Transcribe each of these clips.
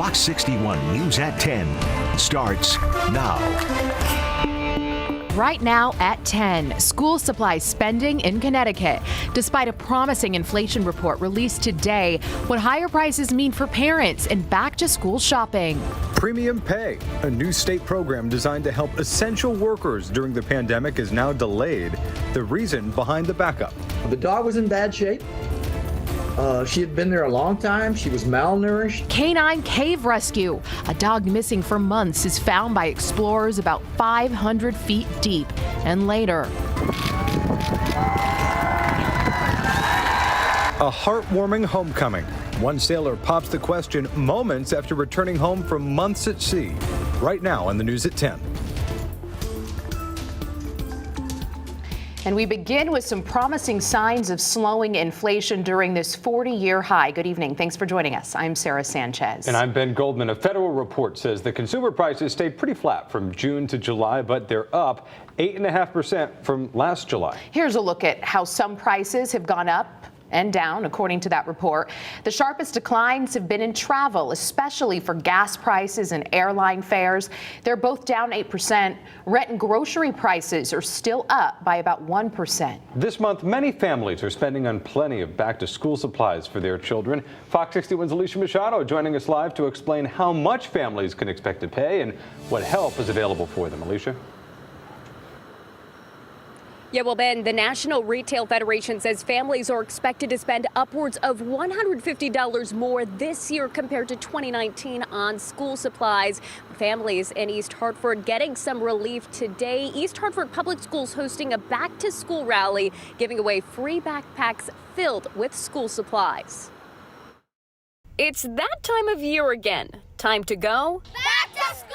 Fox 61 News at 10 starts now. Right now at 10, school supply spending in Connecticut. Despite a promising inflation report released today, what higher prices mean for parents and back-to-school shopping. Premium pay, a new state program designed to help essential workers during the pandemic, is now delayed. The reason behind the backup. The dog was in bad shape. She had been there a long time. She was malnourished. Canine cave rescue. A dog missing for months is found by explorers about 500 feet deep. And later, a heartwarming homecoming. One sailor pops the question moments after returning home from months at sea. Right now on the news at 10. and we begin with some promising signs of slowing inflation during this 40-year high. Good evening. Thanks for joining us. I'm Sarah Sanchez. And I'm Ben Goldman. A federal report says the consumer prices stayed pretty flat from June to July, but they're up 8.5% from last July. Here's a look at how some prices have gone up and down, according to that report. The sharpest declines have been in travel, especially for gas prices and airline fares. They're both down 8%. Rent and grocery prices are still up by about 1%. This month, many families are spending on plenty of back-to-school supplies for their children. Fox 61's Alicia Machado joining us live to explain how much families can expect to pay and what help is available for them. Alicia? Yeah, well, Ben, the National Retail Federation says families are expected to spend upwards of $150 more this year compared to 2019 on school supplies. Families in East Hartford getting some relief today. East Hartford Public Schools hosting a back-to-school rally, giving away free backpacks filled with school supplies. It's that time of year again. Time to go back to school!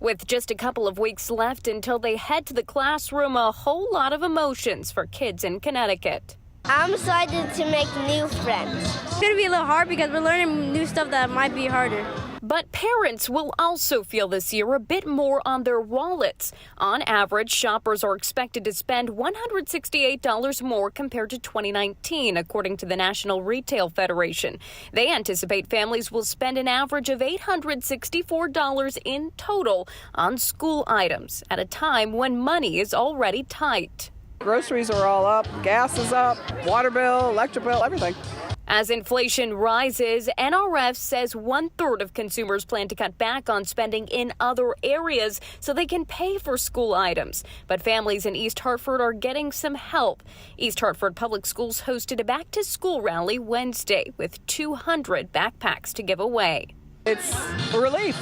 With just a couple of weeks left until they head to the classroom, a whole lot of emotions for kids in Connecticut. I'm excited to make new friends. It's going to be a little hard because we're learning new stuff that might be harder. But parents will also feel this year a bit more on their wallets. On average, shoppers are expected to spend $168 more compared to 2019, according to the National Retail Federation. They anticipate families will spend an average of $864 in total on school items at a time when money is already tight. Groceries are all up, gas is up, water bill, electric bill, everything. As inflation rises, NRF says 1/3 of consumers plan to cut back on spending in other areas so they can pay for school items. But families in East Hartford are getting some help. East Hartford Public Schools hosted a back-to-school rally Wednesday with 200 backpacks to give away. It's a relief.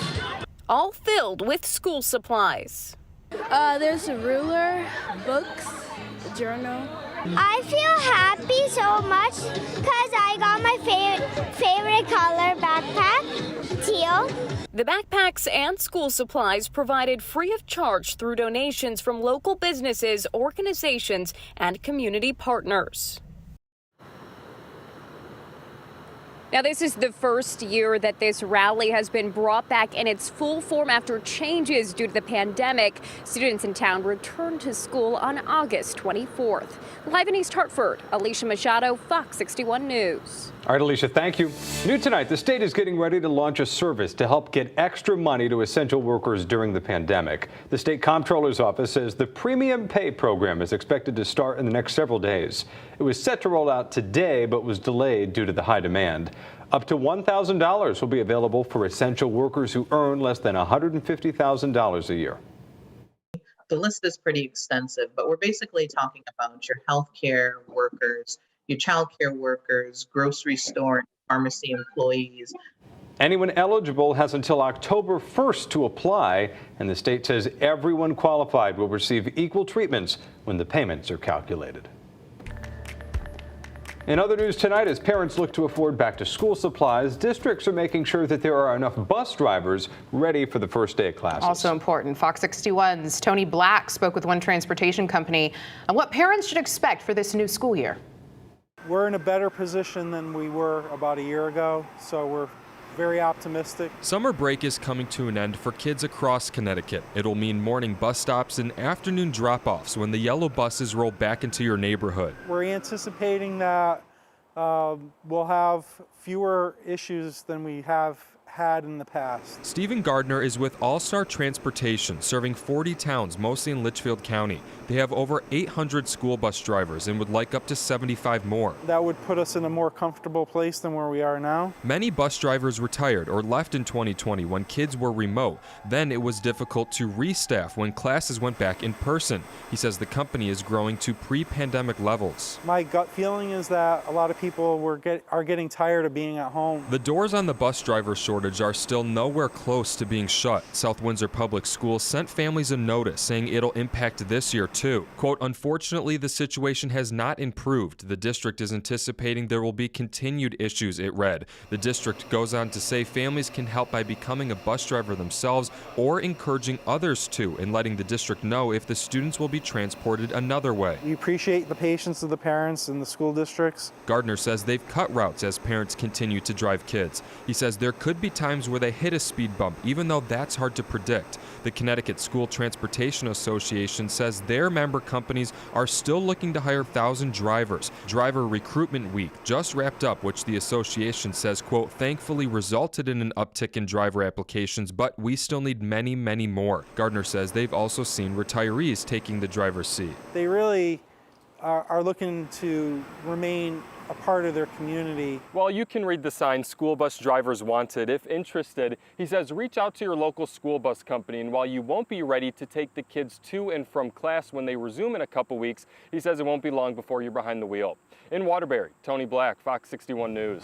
All filled with school supplies. There's a ruler, books, a journal. I feel happy so much because I got my favorite color backpack, teal. The backpacks and school supplies provided free of charge through donations from local businesses, organizations, and community partners. Now, this is the first year that this rally has been brought back in its full form after changes due to the pandemic. Students in town returned to school on August 24th. Live in East Hartford, Alicia Machado, Fox 61 News. All right, Alicia, thank you. New tonight, the state is getting ready to launch a service to help get extra money to essential workers during the pandemic. The state comptroller's office says the premium pay program is expected to start in the next several days. It was set to roll out today, but was delayed due to the high demand. Up to $1,000 will be available for essential workers who earn less than $150,000 a year. The list is pretty extensive, but we're basically talking about your healthcare workers, your childcare workers, grocery store and pharmacy employees. Anyone eligible has until October 1st to apply, and the state says everyone qualified will receive equal treatments when the payments are calculated. In other news tonight, as parents look to afford back-to-school supplies, districts are making sure that there are enough bus drivers ready for the first day of classes. Also important, Fox 61's Tony Black spoke with one transportation company on what parents should expect for this new school year. We're in a better position than we were about a year ago, so we're very optimistic. Summer break is coming to an end for kids across Connecticut. It'll mean morning bus stops and afternoon drop-offs when the yellow buses roll back into your neighborhood. We're anticipating that we'll have fewer issues than we have had in the past. Stephen Gardner is with All-Star Transportation, serving 40 towns, mostly in Litchfield County. They have over 800 school bus drivers and would like up to 75 more. That would put us in a more comfortable place than where we are now. Many bus drivers retired or left in 2020 when kids were remote. Then it was difficult to restaff when classes went back in person. He says the company is growing to pre-pandemic levels. My gut feeling is that a lot of people are getting tired of being at home. The doors on the bus driver shortage are still nowhere close to being shut. South Windsor Public Schools sent families a notice saying it'll impact this year too. Quote, unfortunately, the situation has not improved. The district is anticipating there will be continued issues, it read. The district goes on to say families can help by becoming a bus driver themselves or encouraging others to and letting the district know if the students will be transported another way. We appreciate the patience of the parents and the school districts. Gardner says they've cut routes as parents continue to drive kids. He says there could be times where they hit a speed bump, even though that's hard to predict. The Connecticut School Transportation Association says their member companies are still looking to hire 1,000 drivers. Driver Recruitment Week just wrapped up, which the association says, quote, thankfully resulted in an uptick in driver applications, but we still need many, many more. Gardner says they've also seen retirees taking the driver's seat. They really are looking to remain a part of their community. Well, you can read the sign, School Bus Drivers Wanted. If interested, he says reach out to your local school bus company, and while you won't be ready to take the kids to and from class when they resume in a couple weeks, he says it won't be long before you're behind the wheel. In Waterbury, Tony Black, Fox 61 News.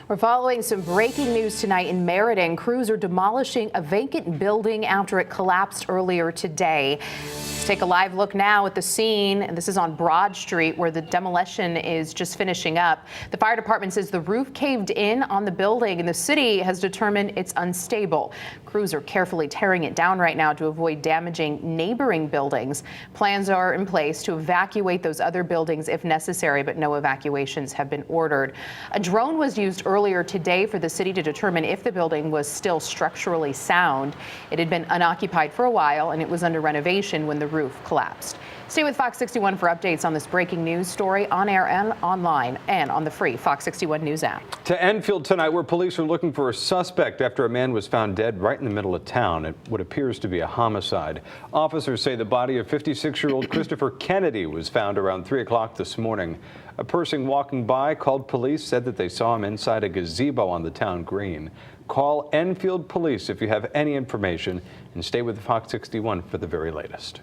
We're following some breaking news tonight in Meriden. Crews are demolishing a vacant building after it collapsed earlier today. Let's take a live look now at the scene. And this is on Broad Street where the demolition is just finishing up. The fire department says the roof caved in on the building and the city has determined it's unstable. Crews are carefully tearing it down right now to avoid damaging neighboring buildings. Plans are in place to evacuate those other buildings if necessary, but no evacuations have been ordered. A drone was used earlier today for the city to determine if the building was still structurally sound. It had been unoccupied for a while and it was under renovation when the roof collapsed. Stay with Fox 61 for updates on this breaking news story on air and online and on the free Fox 61 News app. To Enfield tonight, where police are looking for a suspect after a man was found dead right in the middle of town at what appears to be a homicide. Officers say the body of 56-year-old Christopher Kennedy was found around 3 o'clock this morning. A person walking by called police, said that they saw him inside a gazebo on the town green. Call Enfield Police if you have any information and stay with Fox 61 for the very latest.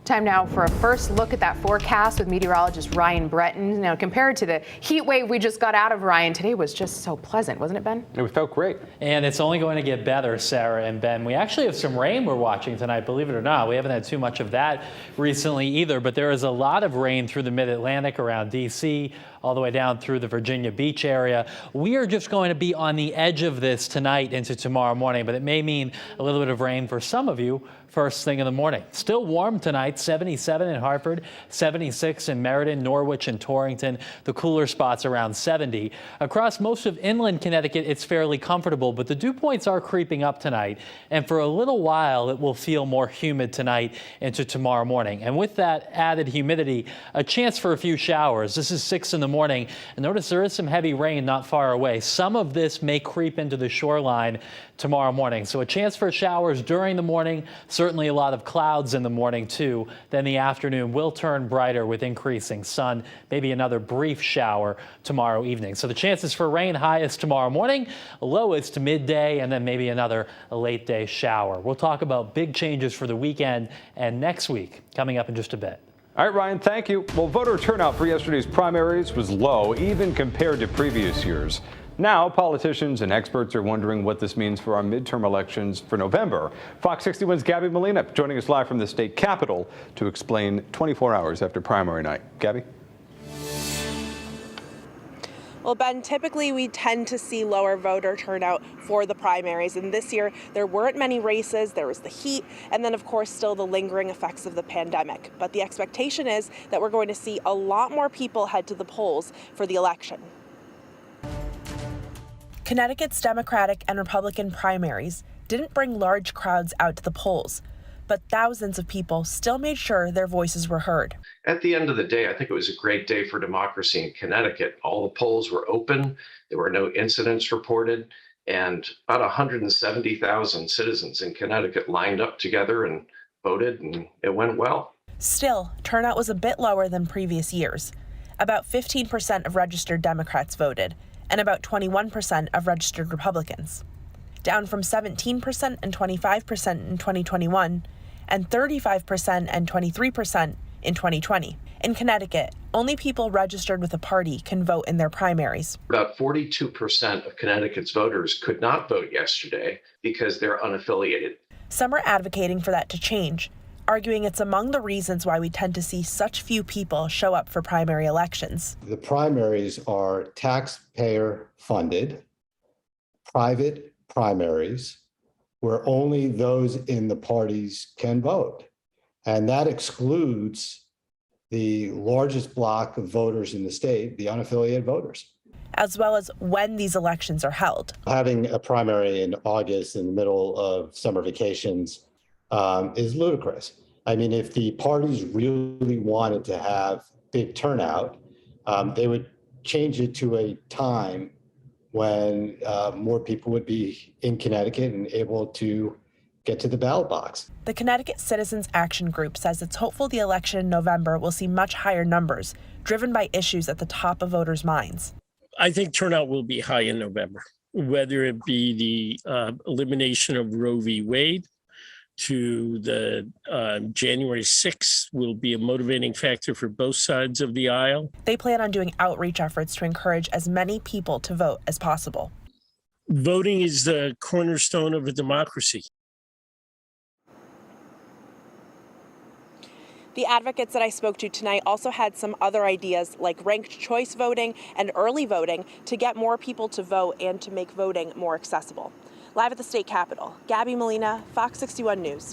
Time now for a first look at that forecast with meteorologist Ryan Breton. Now, compared to the heat wave we just got out of, Ryan, today was just so pleasant, wasn't it, Ben? It felt great. And it's only going to get better, Sarah and Ben. We actually have some rain we're watching tonight, believe it or not. We haven't had too much of that recently either, but there is a lot of rain through the mid-Atlantic around D.C., all the way down through the Virginia Beach area. We are just going to be on the edge of this tonight into tomorrow morning, but it may mean a little bit of rain for some of you first thing in the morning. Still warm tonight, 77 in Hartford, 76 in Meriden, Norwich, and Torrington. The cooler spots around 70. Across most of inland Connecticut, it's fairly comfortable, but the dew points are creeping up tonight. And for a little while, it will feel more humid tonight into tomorrow morning. And with that added humidity, a chance for a few showers. This is 6 in the morning. And notice there is some heavy rain not far away. Some of this may creep into the shoreline tomorrow morning. So a chance for showers during the morning. Certainly a lot of clouds in the morning, too. Then the afternoon will turn brighter with increasing sun. Maybe another brief shower tomorrow evening. So the chances for rain highest tomorrow morning, lowest midday, and then maybe another late day shower. We'll talk about big changes for the weekend and next week coming up in just a bit. All right, Ryan, thank you. Well, voter turnout for yesterday's primaries was low, even compared to previous years. Now, politicians and experts are wondering what this means for our midterm elections for November. Fox 61's Gabby Molina joining us live from the state capitol to explain 24 hours after primary night. Gabby? Well, Ben, typically we tend to see lower voter turnout for the primaries, and this year there weren't many races. There was the heat, and then of course still the lingering effects of the pandemic. But the expectation is that we're going to see a lot more people head to the polls for the election. Connecticut's Democratic and Republican primaries didn't bring large crowds out to the polls, but thousands of people still made sure their voices were heard. At the end of the day, I think it was a great day for democracy in Connecticut. All the polls were open. There were no incidents reported. And about 170,000 citizens in Connecticut lined up together and voted, and it went well. Still, turnout was a bit lower than previous years. About 15% of registered Democrats voted, and about 21% of registered Republicans, down from 17% and 25% in 2021, and 35% and 23% in 2020. In Connecticut, only people registered with a party can vote in their primaries. About 42% of Connecticut's voters could not vote yesterday because they're unaffiliated. Some are advocating for that to change, arguing it's among the reasons why we tend to see such few people show up for primary elections. The primaries are taxpayer-funded, private primaries, where only those in the parties can vote. And that excludes the largest block of voters in the state, the unaffiliated voters. As well as when these elections are held. Having a primary in August in the middle of summer vacations is ludicrous. I mean, if the parties really wanted to have big turnout, they would change it to a time when more people would be in Connecticut and able to get to the ballot box. The Connecticut Citizens Action Group says it's hopeful the election in November will see much higher numbers, driven by issues at the top of voters' minds. I think turnout will be high in November, whether it be the elimination of Roe v. Wade to the January 6th will be a motivating factor for both sides of the aisle. They plan on doing outreach efforts to encourage as many people to vote as possible. Voting is the cornerstone of a democracy. The advocates that I spoke to tonight also had some other ideas like ranked choice voting and early voting to get more people to vote and to make voting more accessible. Live at the state capitol, Gabby Molina, Fox 61 News.